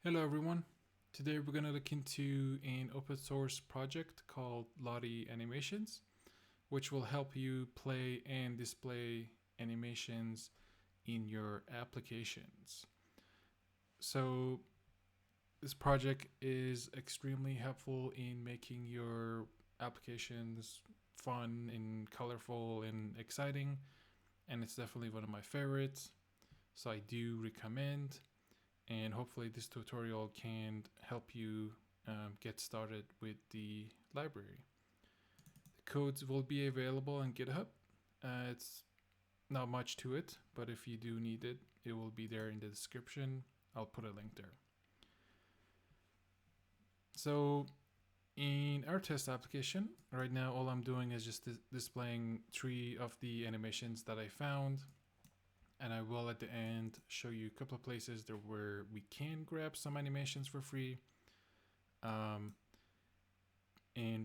Hello everyone. Today we're going to look into an open source project called Lottie Animations, which will help you play and display animations in your applications. So this project is extremely helpful in making your applications fun and colorful and exciting, and it's definitely one of my favorites. So I do recommend, and hopefully this tutorial can help you get started with the library. The codes will be available on GitHub. It's not much to it, but if you do need it, it will be there in the description. I'll put a link there. So in our test application, right now all I'm doing is just displaying 3 of the animations that I found. And I will at the end show you a couple of places there where we can grab some animations for free. And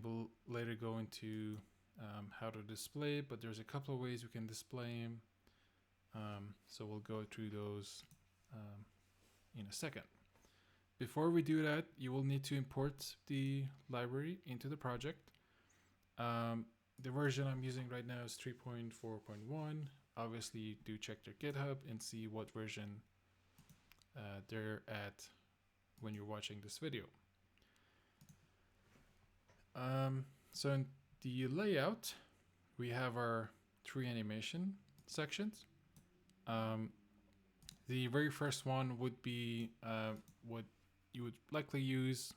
we'll later go into how to display, but there's a couple of ways we can display them. So we'll go through those in a second. Before we do that, you will need to import the library into the project. The version I'm using right now is 3.4.1. Obviously, do check their GitHub and see what version they're at when you're watching this video. So in the layout, we have our 3 animation sections. The very first one would be what you would likely use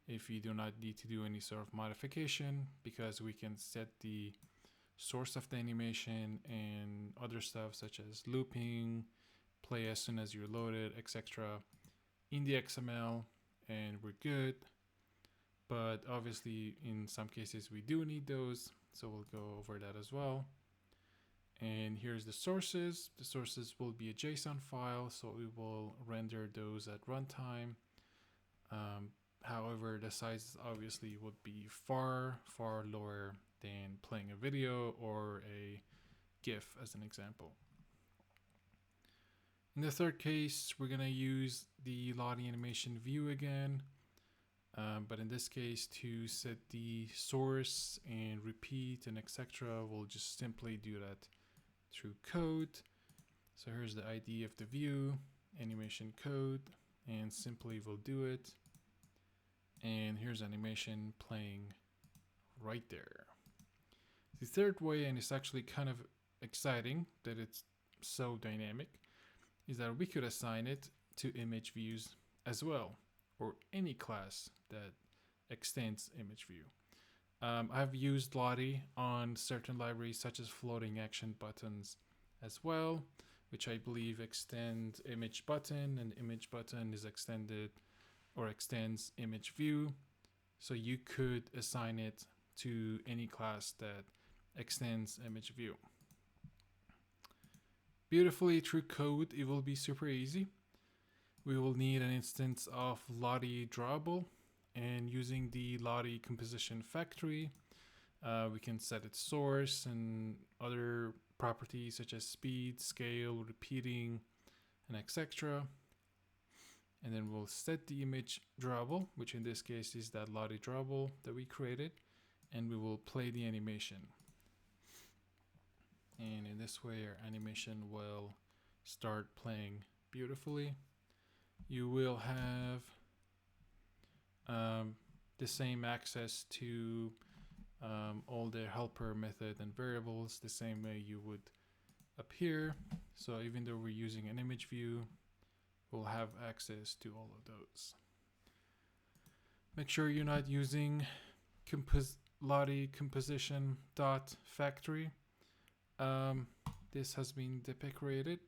if you do not need to do any sort of modification, because we can set the source of the animation and other stuff such as looping, play as soon as you're loaded, etc. in the XML, and we're good. But obviously in some cases we do need those, so we'll go over that as well. And here's the sources. The sources will be a JSON file, so we will render those at runtime. However, the sizes obviously would be far lower than playing a video or a GIF as an example. In the third case, we're going to use the Lottie animation view again. But in this case, to set the source and repeat and etc., we'll just simply do that through code. So here's the ID of the view, animation code, and simply we'll do it. And here's animation playing right there. The third way, and it's actually kind of exciting that it's so dynamic, is that we could assign it to image views as well, or any class that extends image view. I've used Lottie on certain libraries such as floating action buttons as well, which I believe extend image button, and image button is extended or extends image view. So you could assign it to any class that extends image view. Beautifully through code, it will be super easy. We will need an instance of Lottie drawable, and using the Lottie composition factory, we can set its source and other properties such as speed, scale, repeating, and etc. And then we'll set the image drawable, which in this case is that Lottie drawable that we created, and we will play the animation. And in this way, our animation will start playing beautifully. You will have the same access to all the helper method and variables the same way you would up here. So even though we're using an image view, we'll have access to all of those. Make sure you're not using Lottie composition dot factory. This has been deprecated,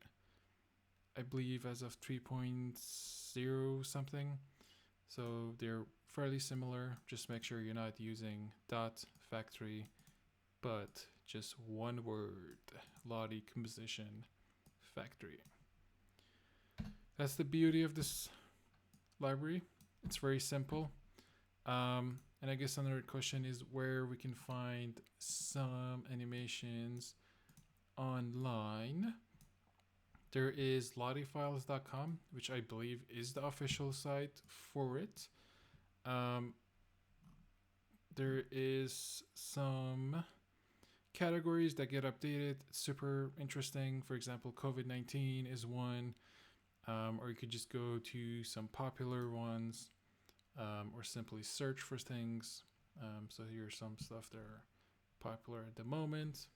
I believe, as of 3.0 something. So they're fairly similar. Just make sure you're not using dot factory, but just one word, Lottie composition factory. That's the beauty of this library. It's very simple. And I guess another question is where we can find some animations online. There is lottiefiles.com, which I believe is the official site for it. There is some categories that get updated. It's super interesting. For example, COVID-19 is one, or you could just go to some popular ones, or simply search for things. So here's some stuff that are popular at the moment.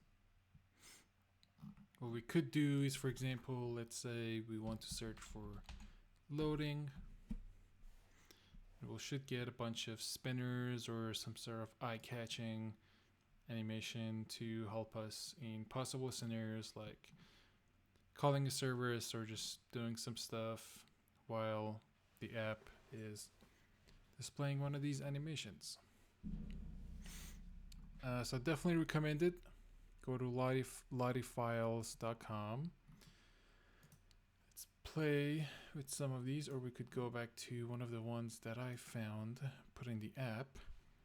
What we could do is, for example, let's say we want to search for loading. We should get a bunch of spinners or some sort of eye-catching animation to help us in possible scenarios like calling a service or just doing some stuff while the app is displaying one of these animations. So definitely recommend it. Go to lottiefiles.com. Let's play with some of these, or we could go back to one of the ones that I found put in the app,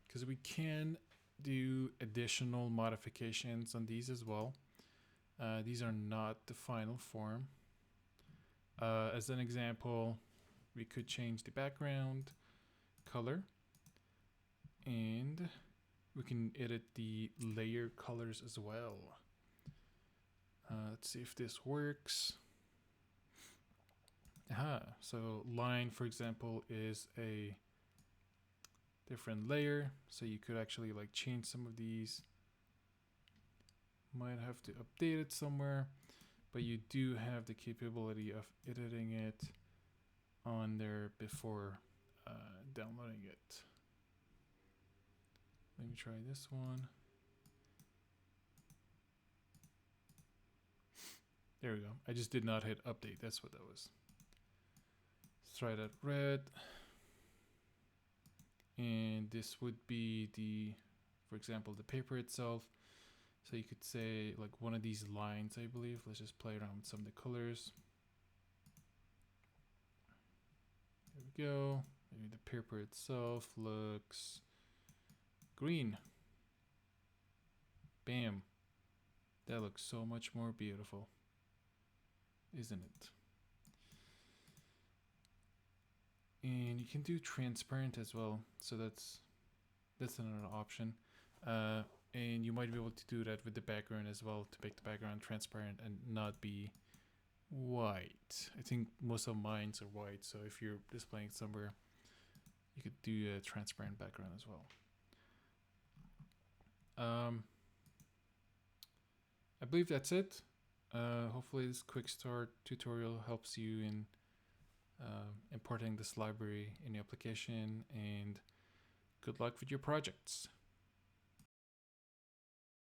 because we can do additional modifications on these as well. These are not the final form. As an example, we could change the background color, and we can edit the layer colors as well. Let's see if this works. So line, for example, is a different layer, so you could actually like change some of these. Might have to update it somewhere, but you do have the capability of editing it on there before downloading it. Let me try this one. There we go. I just did not hit update. That's what that was. Let's try that red. And this would be the, for example, the paper itself. So you could say like one of these lines, I believe. Let's just play around with some of the colors. There we go. Maybe the paper itself looks green. Bam. That looks so much more beautiful, isn't it? And you can do transparent as well. So that's another option. And you might be able to do that with the background as well, to make the background transparent and not be white. I think most of mine are white, so if you're displaying somewhere, you could do a transparent background as well. I believe that's it. Hopefully this quick start tutorial helps you in importing this library in the application, and good luck with your projects.